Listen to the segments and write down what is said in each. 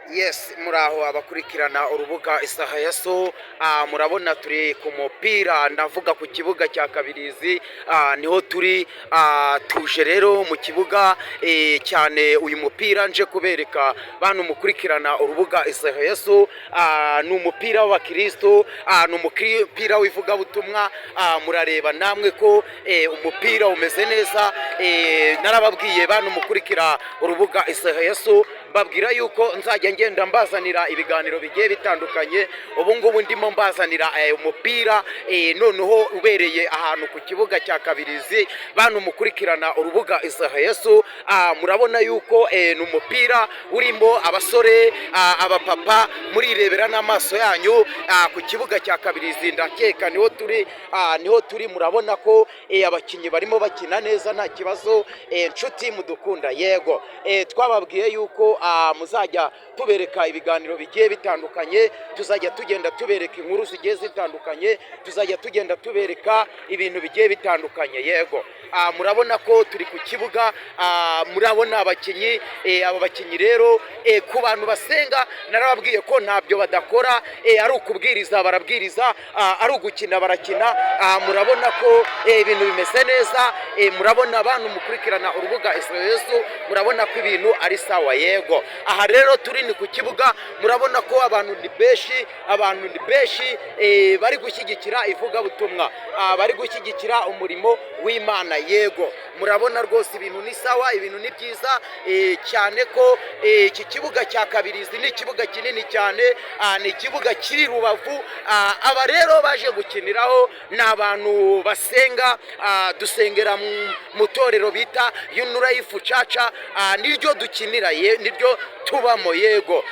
Yes, muraho abakurikirana urubuga isaha ya so, murabona turi ku mupira, ndavuga ku kibuga cya Kabirizi, niho turi, tuje rero mu kibuga, cyane uyu mupira nje kubereka bantu mukurikirana urubuga isaha ya so, ni umupira w'abakristo, ni umupira w'ivugabutumwa, murareba namwe ko umupira umeze neza, narababwiye bantu mukurikira urubuga isaha ya so, babwira yuko nzajya ngenda mbazanira ibiganiro bigiye bitandukanye. Ubu ngubu ndimo mbazanira umupira noneho ubereye ahantu ku kibuga cya Kabirizi. Bantu mukurikirana urubuga isaha ya so, murabona yuko ni umupira urimo abasore, abapapa, murirebera n'amaso yanyu ku kibuga cya Kabirizi. Ndakeka niho turi, murabona ko abakinnyi barimo bakina neza nta kibazo. Nshuti mudukunda, yego twababwiye yuko muzajya tubereka ibiganiro bigiye bitandukanye, tuzajya tugenda tubereka inkuru zigiye zitandukanye, tuzajya tugenda tubereka ibintu bigiye bitandukanye. Yego, murabona ko turi ku kibuga, murabona abakinnyi, aba bakinnyi rero ku bantu basenga narababwiye ko ntabyo badakora, ari ukubwiriza barabwiriza, ari ugukina barakina. Murabona ko ibintu bimeze neza, murabona abantu mukurikirana urubuga Yesu, murabona ko ibintu ari sawa. Yego, aha rero turi ni ku kibuga, murabona ko abantu ni benshi bari gushyigikira ivugabutumwa, bari gushyigikira umurimo w'Imana. Yego, murabona rwose ibintu ni sawa, ibintu ni byiza cyane ko iki kibuga cya Kabirizi ni ikibuga kinini cyane, ni ikibuga kiri Rubavu. Aba rero baje gukiniraho ni abantu basenga, dusengera mu torero bita Unurayifu Caca, niryo dukinira, niryo tubamo. Yego,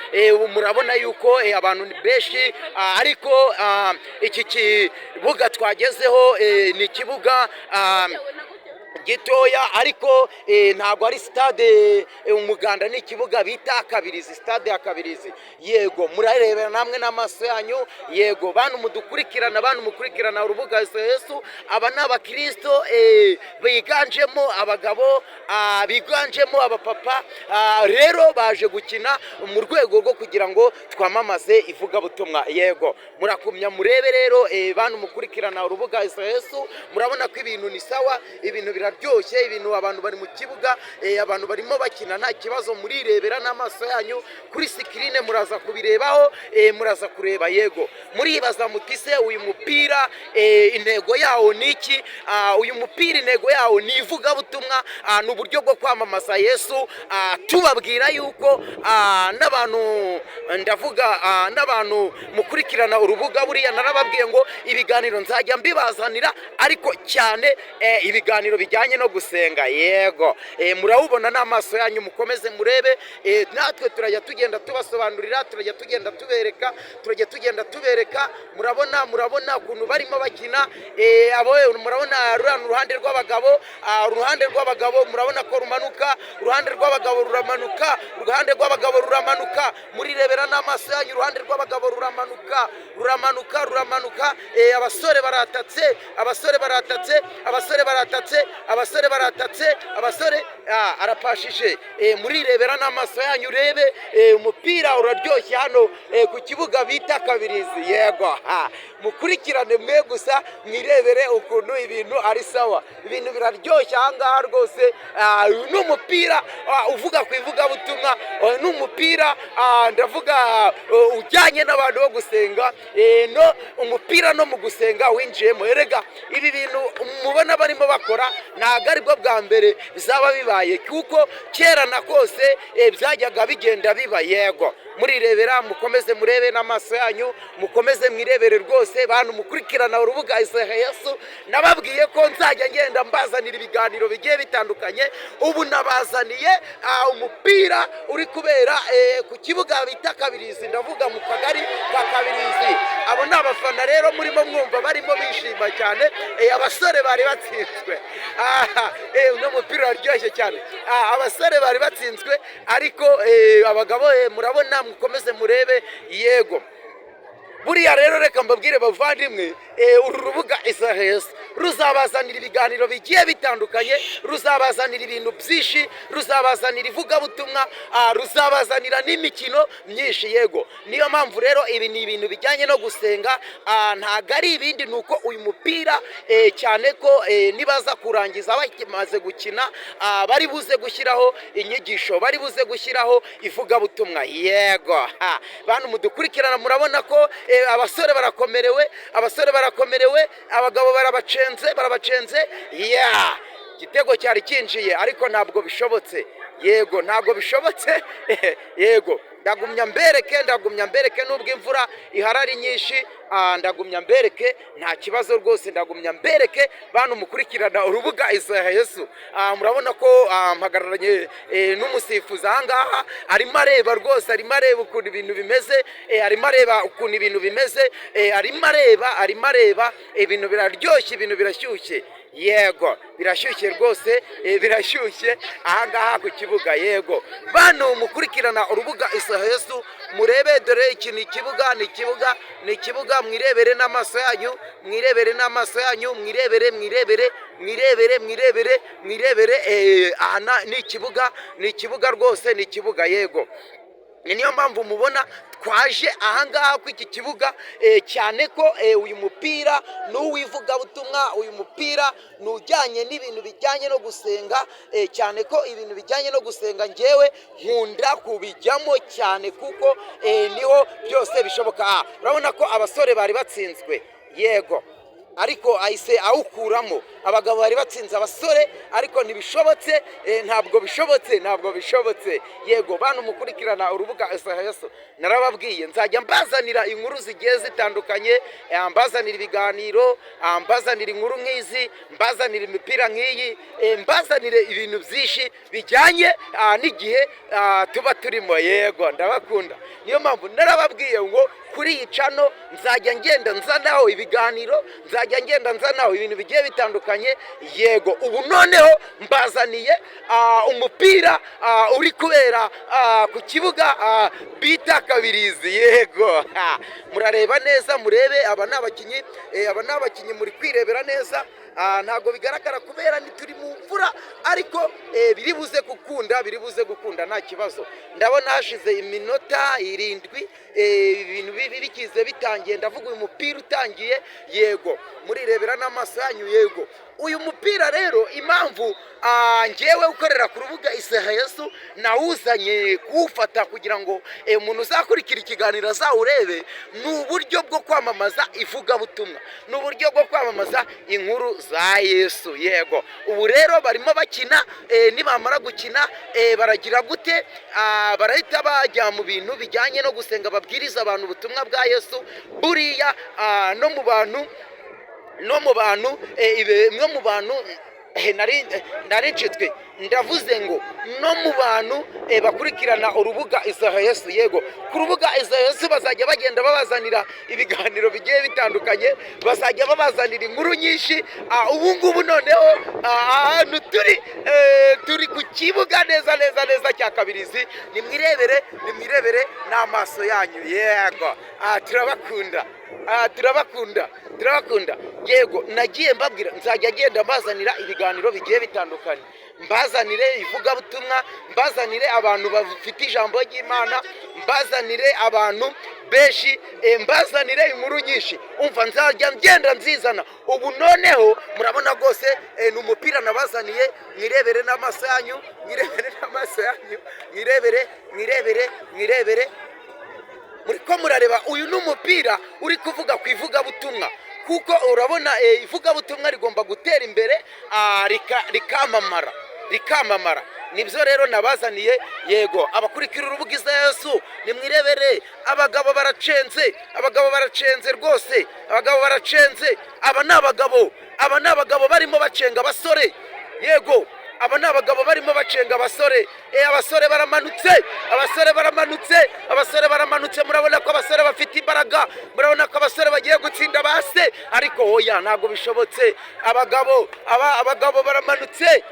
murabona yuko abantu ni benshi, ariko iki kibuga twagezeho ni ikibuga gitoya, ariko ntabwo ari stade Umuganda, ni ikibuga bita Kabirizi, stade ya Kabirizi. Yego, murarebera namwe n'amaso yanyu. Yego, bantu mudukurikirana, bantu mukurikirana urubuga Yesu, aba ni abakristo biganjemo abagabo, biganjemo abapapa, rero baje gukina mu rwego rwo kugira ngo twamamaze ivugabutumwa. Yego, murakumya murebe rero, bantu mukurikirana urubuga Yesu, murabona ko ibintu ni sawa, ibintu biraryoshye, ibintu abantu bari mu kibuga, abantu barimo bakina nta kibazo, murirebera n'amaso yanyu kuri screen, muraza kubirebaho, muraza kureba. Yego, muribaza mutise uyu mupira intego yawo ni iki? Uyu mupira intego yawo ni ivugabutumwa, ni uburyo bwo kwamamaza Yesu, tubabwira yuko n'abantu, ndavuga n'abantu mukurikirana urubuga, buriya narababwiye ngo ibiganiro nzajya mbibazanira, ariko cyane ibiganiro bijyanye no gusenga. Yego, murawubona n'amaso yanyu, mukomeze murebe, natwe turajya tugenda tubasobanurira, turajya tugenda tubereka, murabona ukuntu barimo bakina, murabona uruhande rw'abagabo, murabona ko rumanuka, uruhande rw'abagabo ruramanuka, murirebera n'amaso yanyu, uruhande rw'abagabo ruramanuka, abasore baratatse, arapashije, murirebera n'amaso yanyu, urebe umupira uraryoshye hano ku kibuga bita Kabirizi. Yego, mukurikirane mwe gusa mwirebere ukuntu ibintu ari sawa, ibintu biraryoshye ahangaha rwose. N'umupira uvuga ku ivugabutumwa, n'umupira ndavuga ujyanye n'abantu bo gusenga, no umupira no mu gusenga winjiyemo. Erega ibi bintu mubona barimo bakora ntabwo aribwo bwa mbere bizaba bibaye, kuko kera na kose byajyaga bigenda biba. Yego, murirebera, mukomeze murebe n'amaso yanyu, mukomeze mwirebere rwose, bantu mukurikirana urubuga Yesu. Nababwiye ko nzajya ngenda mbazanira ibiganiro bigiye bitandukanye. Ubu nabazaniye umupira uri kubera ku kibuga bita Kabirizi, ndavuga mu kagari ka Kabirizi. Abo ni abafana rero murimo mwumva barimo bishima cyane, abasore bari batsinzwe, uno mupira uraryoshye cyane, abasore bari batsinzwe, ariko abagabo murabona, mukomeze murebe. Yego, buriya rero reka mbabwire bavandimwe, uru rubuga Isaheso ruzabazanira ibiganiro bigiye bitandukanye, ruzabazanira ibintu byinshi, ruzabazanira ivugabutumwa, ruzabazanira n'imikino myinshi. Yego, niyo mpamvu rero ibi ni ibintu bijyanye no gusenga, ntago ari ibindi, ni uko uyu mupira cyane ko nibaza kurangiza bamaze gukina, bari buze gushyiraho inyigisho, bari buze gushyiraho ivugabutumwa. Yego, bantu mudukurikirana murabona ko abasore barakomerewe, abagabo barabacenze. Igitego cyari kinjiye ariko ntabwo bishobotse. Yego, ntabwo bishobotse. Yego, ndagumya mbereke nubwo imvura iharari nyinshi, ndagumya mbereke, nta kibazo rwose, ndagumya mbereke bantu mukurikirana urubuga Isaheso. Murabona ko mpagararanye n'umusifuzi ahangaha, arimo areba rwose, arimo areba ukuntu ibintu bimeze, arimo areba ibintu biraryoshye, ibintu birashyushye. Yego, birashyushye rwose, birashyushye ahangaha ku kibuga. Yego, bantu mukurikirana urubuga Isaheso, murebe, dore iki ni ikibuga, mwirebere n'amaso yanyu, aha ni ikibuga rwose, ni ikibuga. Yego, niyo mpamvu mubona twaje ahangaha ku iki kibuga, cyane ko uyu mupira ni uw'ivugabutumwa, uyu mupira ni ujyanye n'ibintu bijyanye no gusenga, cyane ko ibintu bijyanye no gusenga ngewe nkunda kubijyamo cyane, kuko niho byose bishoboka. Urabona ko abasore bari batsinzwe. Yego, ariko ahise awukuramo. Abagabo bari batsinze abasore ariko ntibishobotse, ntabwo bishobotse. Yego, bantu mukurikirana urubuga Isaheso, narababwiye nzajya mbazanira inkuru zigiye zitandukanye, mbazanira ibiganiro, mbazanira inkuru nk'izi, mbazanira imipira nk'iyi, mbazanire ibintu byinshi bijyanye n'igihe tuba turimo. Yego, ndabakunda, niyo mpamvu narababwiye ngo kuri iyi cano nzajya ngenda nzanaho ibiganiro, nzajya ngenda nzanaho ibintu bigiye bitandukanye. Yego, ubu noneho mbazaniye umupira uri kubera ku kibuga bita Kabirizi. Yego, murareba neza, murebe, aba ni abakinnyi muri kwirebera neza. Ntabwo bigaragara kubera turi mu mvura, ariko biri buze gukunda nta kibazo. Ndabona hashize iminota 7 ibintu bikize bitangiye, ndavuga uyu mupira utangiye. Yego, murirebera n'amaso yanyu. Yego, uyu mupira rero impamvu ngewe ukorera ku rubuga Isaheso nawuzanye kuwufata kugira ngo umuntu uzakurikira ikiganiro azawurebe, ni uburyo bwo kwamamaza ivugabutumwa, ni uburyo bwo kwamamaza inkuru za Yesu. Yego, ubu rero barimo bakina, nibamara gukina baragira gute? Barahita bajya mu bintu bijyanye no gusenga, babwiriza abantu ubutumwa bwa Yesu. Buriya no mu bantu naricitswe, ndavuze ngo no mu bantu bakurikirana urubuga Isaheso. Yego, ku rubuga Isaheso bazajya bagenda babazanira ibiganiro bigiye bitandukanye, bazajya babazanira inkuru nyinshi. Ubu ngubu noneho ahantu turi ku kibuga neza cya Kabirizi, nimwirebere n'amaso yanyu. Yego, turabakunda. Yego, nagiye mbabwira nzajya agenda mbazanira ibiganiro bigiye bitandukanye, mbazanire ivugabutumwa, mbazanire abantu bafite ijambo ry'Imana, mbazanire abantu benshi, mbazanire inkuru nyinshi. Umva, nzajya ngenda nzizana. Ubu noneho murabona rwose ni umupira nabazaniye, mwirebere n'amaso yanyu, mwirebere. Muriko murareba, uyu ni umupira uri kuvuga ku ivugabutumwa, kuko urabona ivugabutumwa rigomba gutera imbere, rikamamara. Nibyo rero nabazaniye. Yego, abakurikira urubuga Isaheso nimwirebere, abagabo baracenze rwose, aba ni abagabo barimo bacenga abasore. Yego, aba ni abagabo barimo bacenga abasore. Abasore baramanutse, murabona ko abasore bafite imbaraga, murabona ko abasore bagiye gutsinda base, ariko oya, ntabwo bishobotse. Abagabo baramanutse.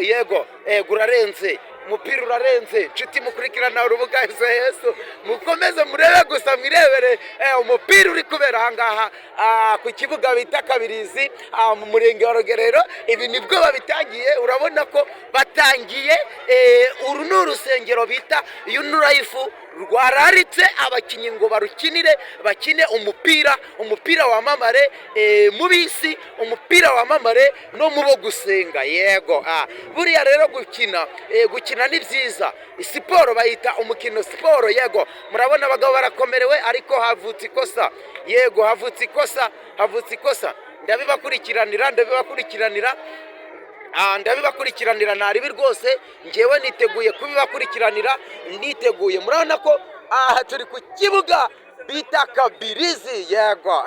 Yego, urarenze, umupira urarenze inshuti mukurikirana urubuga Yesu mukomeze murebe gusa mwirebere umupira uri kubera ahangaha ku kibuga bita Kabirizi mu murenge wa Rugerero. Ibi nibwo babitangiye, urabona ko batangiye uru ni urusengero bita Unilife rwararitse abakinnyi ngo barukinire bakine umupira wamamare mu bisi, umupira wamamare no mu bo gusenga. Yego buriya rero gukina ni byiza, siporo bayita umukino siporo. Yego murabona abagabo barakomerewe ariko havutse ikosa. Yego havutse ikosa ndabibakurikiranira naribi rwose, ngewe niteguye kubibakurikiranira, niteguye. Murabona ko aha turi ku kibuga bita Kabirizi. Yego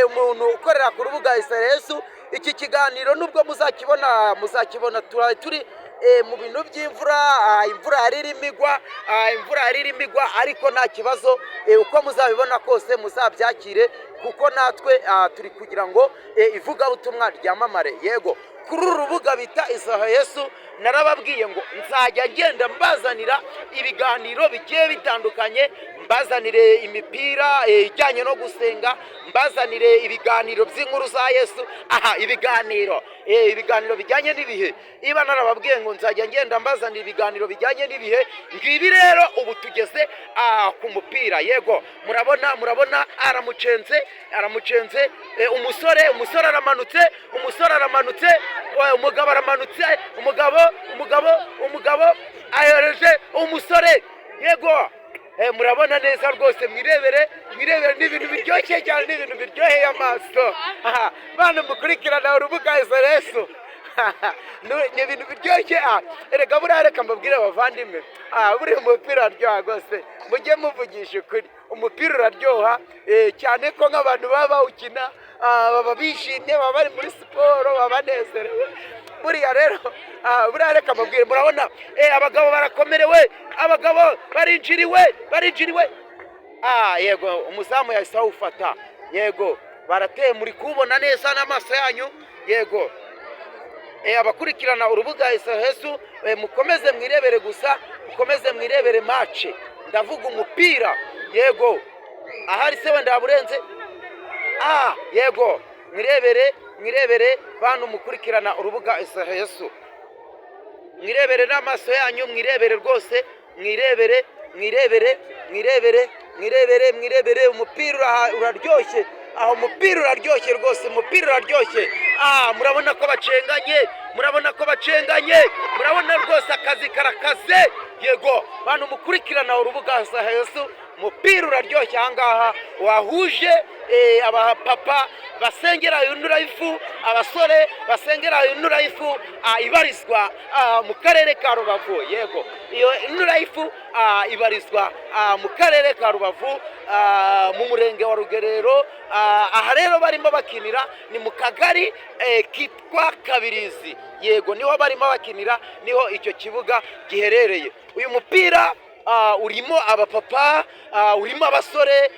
umuntu ukorera ku rubuga Yesu, iki kiganiro nubwo muzakibona turi mu bintu by'imvura, imvura yari irimo igwa ariko nta kibazo, uko muzabibona kose muzabyakire kuko natwe turi kugira ngo ivugabutumwa ryamamare. Yego kuri uru rubuga bita Yesu narababwiye ngo nzajya ngenda mbazanira ibiganiro bigiye bitandukanye, mbazanire imipira ijyanye no gusenga, mbazanire ibiganiro by'inkuru za Yesu, ibiganiro bijyanye n'ibihe. Iba narababwiye ngo nzajya ngenda mbazanira ibiganiro bijyanye n'ibihe. Ngibi rero ubu tugeze ku mupira. Yego murabona aramucenze umusore aramanutse, umugabo aramanutse, umugabo ayoreje umusore. Yego murabona neza rwose, mwirebere n'ibintu biryoshye cyane, n'ibintu biryoheye amaso. Bana mukurikirana urubuga Yesu ni ibintu biryoshye. Erega buriya reka mbabwire abavandimwe, buriya umupira uraryoha rwose, mujye muvugisha ukuri, umupira uraryoha cyane ko nk'abantu baba bawukina baba bishimye, baba bari muri siporo, baba banezerewe. Buriya rero reka mbabwire, murabona abagabo barakomerewe, abagabo barinjiriwe. Yego umuzamu yahise awufata. Yego barateye, muri kubona neza n'amaso yanyu. Yego abakurikirana urubuga Yesu mukomeze mwirebere gusa, mukomeze mwirebere match, ndavuga umupira. Yego ahari se wenda burenze. Yego mwirebere bantu mukurikirana urubuga Yesu, mwirebere n'amaso yanyu, mwirebere rwose, mwirebere. Umupira uraryoshye, umupira uraryoshye rwose, umupira uraryoshye. Murabona ko bacenganye, murabona rwose akazi karakaze. Yego bantu mukurikirana urubuga Yesu, umupira uraryoshye. Ahangaha wahuje abapapa basengera Unilife, abasore basengera Unilife ibarizwa mu karere ka Rubavu. Yego iyo Unilife ibarizwa mu karere ka Rubavu mu murenge wa Rugerero. Aha rero barimo bakinira ni mu kagari kitwa Kabirizi. Yego niho barimo bakinira, niho icyo kibuga giherereye. Uyu mupira urimo abapapa, urimo abasore,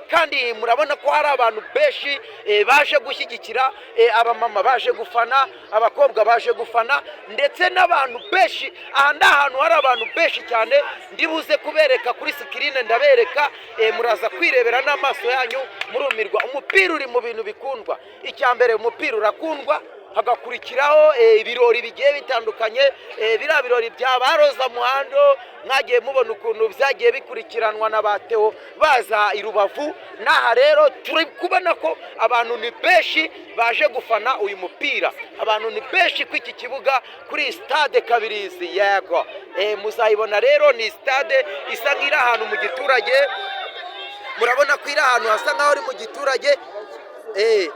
kandi murabona ko hari abantu benshi baje gushyigikira, abamama baje gufana, abakobwa baje gufana, ndetse n'abantu benshi. Aha ndi ahantu hari abantu benshi cyane, ndibuze kubereka kuri screen, ndabereka, muraza kwirebera n'amaso yanyu murumirwa. Umupira uri mu bintu bikundwa. Icyambere umupira urakundwa, hagakurikiraho ibirori bigiye bitandukanye. Biriya birori bya Baroza Muhando mwagiye mubona ukuntu byagiye bikurikiranwa na Bateo baza i Rubavu. Naha rero turi kubona ko abantu ni benshi baje gufana uyu mupira, abantu ni benshi ku iki kibuga kuri stade Kabirizi. Yego muzayibona rero, ni stade isa nk'iri ahantu mu giturage. Murabona ko iri ahantu hasa nk'aho ari mu giturage.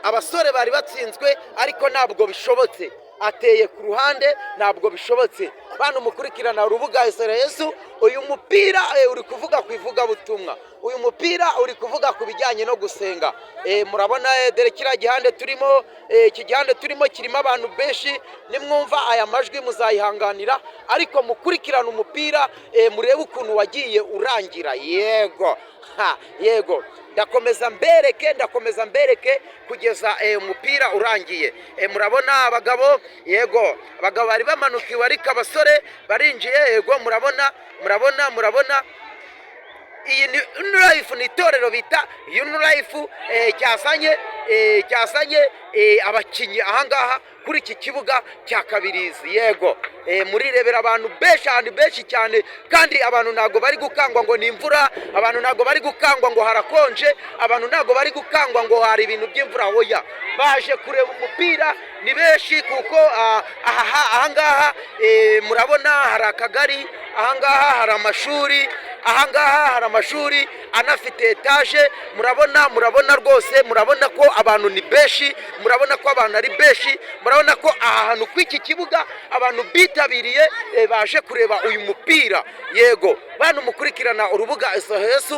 Abasore bari batsinzwe ariko ntabwo bishobotse, ateye ku ruhande, ntabwo bishobotse. Bantu mukurikirana urubuga Yesu, uyu mupira uri kuvuga ku ivugabutumwa, uyu mupira uri kuvuga ku bijyanye no gusenga. Murabona dore kiriya gihande turimo, iki gihande turimo kirimo abantu benshi. Nimwumva aya majwi muzayihanganira, ariko mukurikirana umupira murebe ukuntu wagiye urangira. Yego ndakomeza mbereke kugeza umupira urangiye. Murabona abagabo, yego abagabo bari bamanukiwe ariko abasore barinjiye, yego murabona iyi ni Life, ni itorero bita Life cyasanye abakinnyi ahangaha kuri iki kibuga cya Kabirizi. Yego murirebera abantu benshi cyane, kandi abantu ntago bari gukangwa ngo ni imvura, abantu ntago bari gukangwa ngo harakonje, abantu ntago bari gukangwa ngo hari ibintu by'imvura. Oya, baje kureba umupira ni benshi kuko ahangaha murabona hari akagari, ahangaha hari amashuri, ahangaha hari amashuri anafite etaje. Murabona rwose, murabona ko abantu ni benshi, murabona ko abantu ari benshi, murabona ko aha hantu kw'iki kibuga abantu bitabiriye baje kureba uyu mupira. Yego bantu mukurikirana urubuga SOS,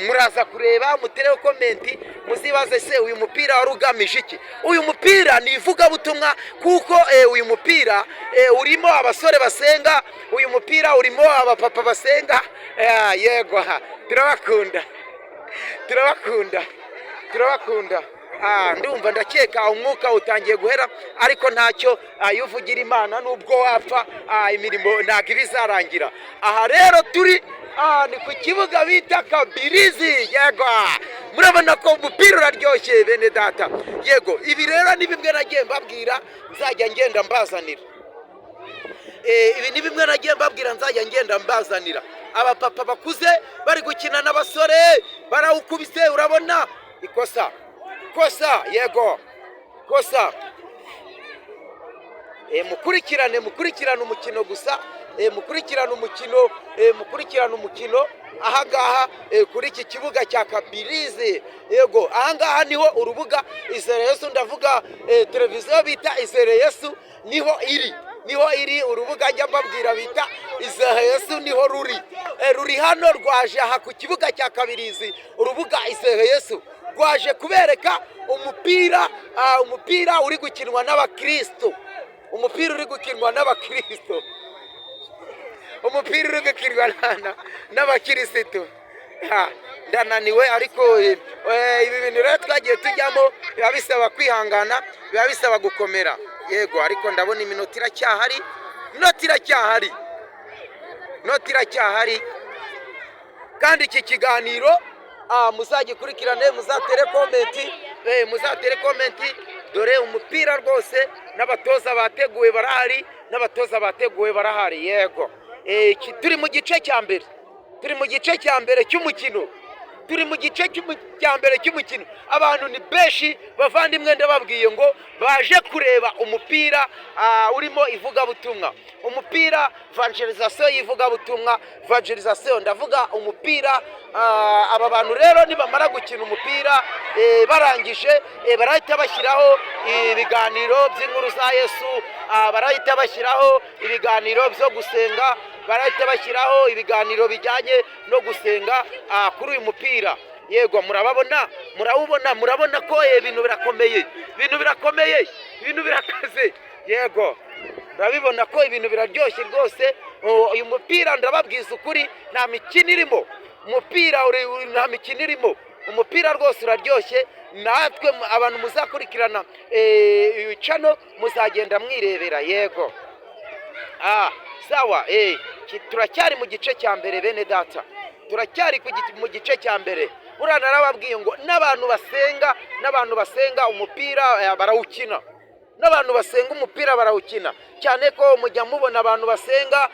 muraza kureba mutereho komenti muzibaze se uyu mupira wari ugamije iki. Uyu mupira ni ivugabutumwa kuko uyu mupira urimo abasore basenga, uyu mupira urimo abapapa basenga. Yego turabakunda. Ndumva ndakeka umwuka utangiye guhera, ariko ntacyo, iyo uvugira Imana nubwo wapfa imirimo ntabwo ibizarangira. Aha rero turi ni ku kibuga bita Kabirizi. Yego murabona ko umupira uraryoshye bene data. Yego ibi rero ni bimwe nagiye mbabwira nzajya ngenda mbazanira. Abapapa bakuze bari gukina n'abasore barawukubise, urabona ikosa. Yego kosa. Mukurikirane umukino gusa, mukurikirane umukino ahangaha kuri iki kibuga cya Kabirizi. Yego ahangaha niho urubuga Izere Yesu, ndavuga televiziyo bita Izere Yesu niho iri urubuga njya mbabwira bita Izere Yesu, niho ruri hano, rwaje aha ku kibuga cya Kabirizi. Urubuga Izere Yesu rwaje kubereka umupira uri gukinwa n'abakristo, umupira uri gukinwa n'abakirisitu. Ndananiwe, ariko ibi bintu rero twagiye tujyamo biba bisaba kwihangana, biba bisaba gukomera. Yego ariko ndabona iminota iracyahari, kandi iki kiganiro muzagikurikirane, muzatere komenti, dore umupira rwose n'abatoza bateguwe barahari. Yego turi mu gice cya mbere cy'umukino, abantu ni benshi bavandimwe, ndababwiye ngo baje kureba umupira urimo ivugabutumwa, umupira evangelization y'ivugabutumwa, ndavuga umupira. Aba bantu rero nibamara gukina umupira barangije, barahita bashyiraho ibiganiro by'inkuru za Yesu, barahita bashyiraho ibiganiro byo gusenga, barahita bashyiraho ibiganiro bijyanye no gusenga kuri uyu mupira. Yego murabona ko ibintu birakomeye, ibintu birakaze. Yego murabibona ko ibintu biraryoshye rwose. Uyu mupira ndababwiza ukuri nta mikino irimo, umupira rwose uraryoshye. Natwe abantu muzakurikirana channel muzagenda mwirebera. Yego sawa. Turacyari mu gice cya mbere bene data, turacyari mu gice cya mbere. Uriya narababwiye ngo n'abantu basenga umupira barawukina, cyane ko mujya mubona abantu basenga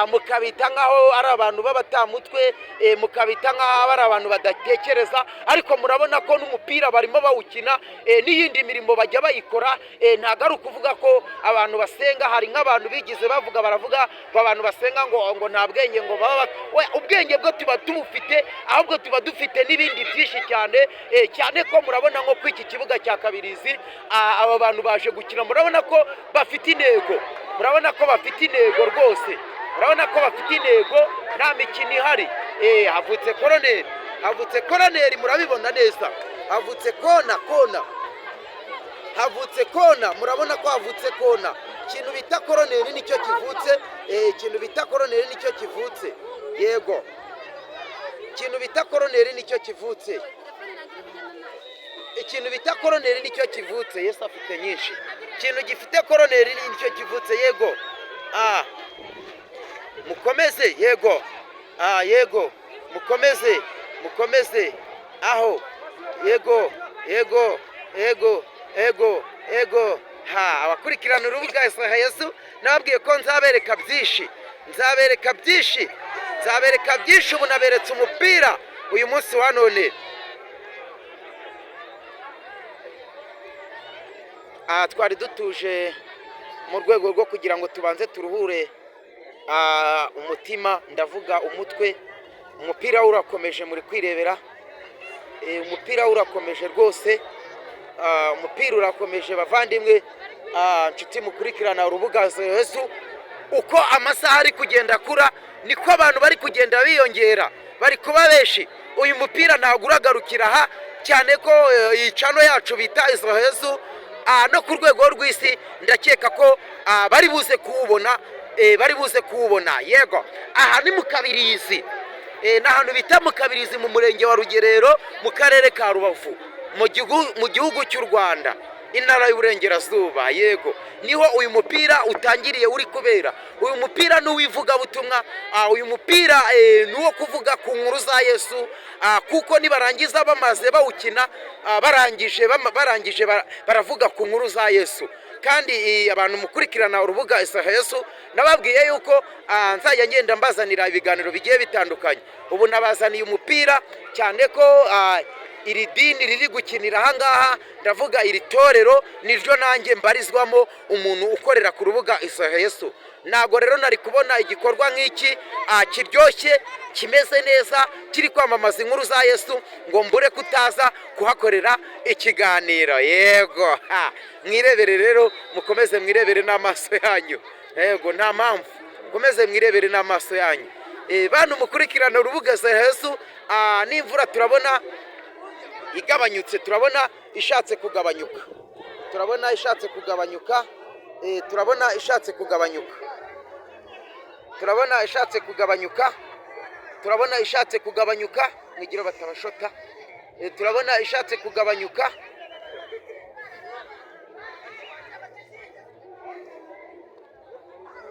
mukabita nk'aho ari abantu b'abatamutwe, mukabita nk'aho ari abantu badatekereza, ariko murabona ko n'umupira barimo bawukina, n'iyindi mirimo bajya bayikora. Ntabwo ari ukuvuga ko abantu basenga, hari nk'abantu bigize baravuga ngo abantu basenga ngo nta bwenge, ngo baba ubwenge bwo tuba tubufite, ahubwo tuba dufite n'ibindi byinshi cyane ko murabona nko ku iki kibuga cya Kabirizi aba bantu baje gukina, murabona ko bafite intego, rwose, murabona ko bafite intego, nta mikino ihari. havutse koroneri, murabibona neza, havutse kona, murabona ko havutse kona. Ikintu bita koroneri nicyo kivutse, yego ikintu bita koroneri nicyo kivutse. ikintu bita koroneri nicyo kivutse. Yesu afite nyinshi. Ikintu gifite koroneri nicyo kivutse. Yego. Mukomeze. Yego. Yego. Mukomeze. Aho. Yego. Abakurikirana urubuga Isaha Yesu nababwiye ko nzabereka byinshi. Ubu naberetse umupira uyu munsi wa none. Twari dutuje mu rwego rwo kugira ngo tubanze turuhure umutima, ndavuga umutwe. Umupira urakomeje, muri kwirebera. Umupira urakomeje rwose. Umupira urakomeje bavandimwe, nshuti mukurikirana urubuga Isaha Yesu. Uko amasaha ari kugenda akura niko abantu bari kugenda biyongera, bari kuba benshi. Uyu mupira ntabwo uragarukira aha, cyane ko iyi chano yacu bita Isaha Yesu no ku rwego rw'isi ndakeka ko bari buze kuwubona. Yego, aha ni mu Kabirizi, n'ahantu bita mu Kabirizi mu murenge wa Rugerero mu karere ka Rubavu mu gihugu cy'u Rwanda, intara y'Uburengerazuba. Yego, niho uyu mupira utangiriye uri kubera. Uyu mupira ni uw'ivugabutumwa, uyu mupira ni uwo kuvuga ku nkuru za Yesu, kuko nibarangiza bamaze bawukina, barangije baravuga ku nkuru za Yesu. Kandi abantu mukurikirana urubuga Isaha Yesu nababwiye yuko nzajya ngenda mbazanira ibiganiro bigiye bitandukanye. Ubu nabazaniye umupira, cyane ko iri dini riri gukinira ahangaha, ndavuga iri torero niryo nanjye mbarizwamo, umuntu ukorera ku rubuga Isaha Yesu. Ntago rero nari kubona igikorwa nk'iki kiryoshye, kimeze neza, kiri kwamamaza inkuru za Yesu ngo mbure kutaza kuhakorera ikiganiro. Yego, mwirebere rero, mukomeze mwirebere n'amaso yanyu. Yego, nta mpamvu, mukomeze mwirebere n'amaso yanyu. Bantu mukurikirana urubuga Isaha Yesu, n'imvura turabona igabanyutse, turabona ishatse kugabanyuka. Turabona ishatse kugabanyuka, mwigira batabashota. Turabona ishatse kugabanyuka.